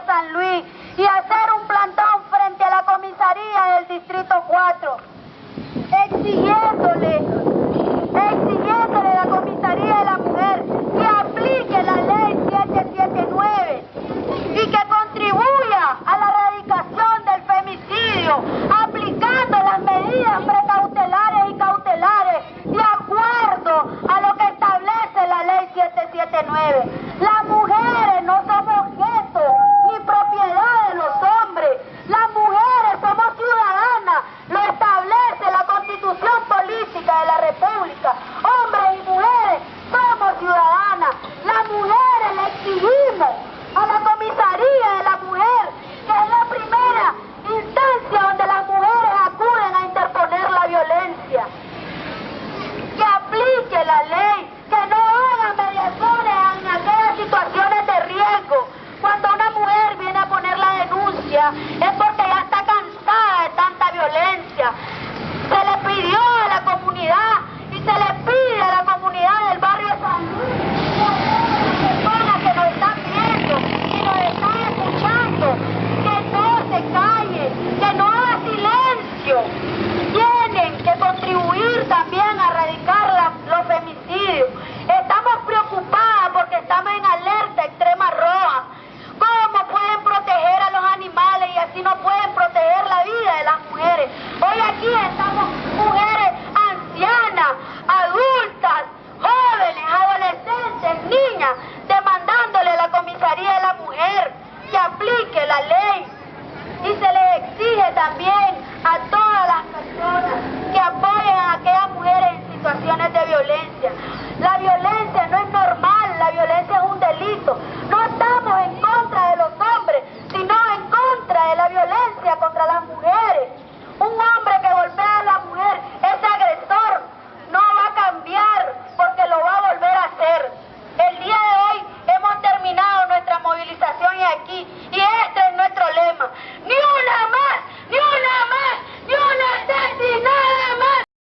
barrio San Luis y hacer un plantón frente a la comisaría del Distrito 4, exigiéndole a la comisaría de la mujer que aplique la ley 779 y que contribuya a la erradicación del femicidio, aplicando las medidas precautelares y cautelares de acuerdo a lo que establece la ley 779. Las mujeres no somos objeto ni propiedad de los hombres. Las mujeres somos ciudadanas, lo establece la Constitución Política de la República. Hombres y mujeres somos ciudadanas. Las mujeres le exigimos a la comisaría de la mujer, que es la primera instancia donde las mujeres acuden a interponer la violencia, que aplique la ley, que no haga mediaciones en aquellas situaciones de riesgo. Cuando una mujer viene a poner la denuncia es porque ya está cansada de tanta violencia. Se le pidió a la comunidad y se le pide a la comunidad del barrio San Luis, personas que nos están viendo y nos están escuchando, que no se calle, que no haga silencio. Tienen que contribuir también a erradicar los femicidios. Estamos preocupadas porque estamos en alerta extrema roja. ¿Cómo pueden proteger a los animales y así no pueden proteger la vida de las mujeres? Hoy aquí estamos mujeres ancianas, adultas, jóvenes, adolescentes, niñas, demandándole a la comisaría de la mujer que aplique la ley. Y se les exige también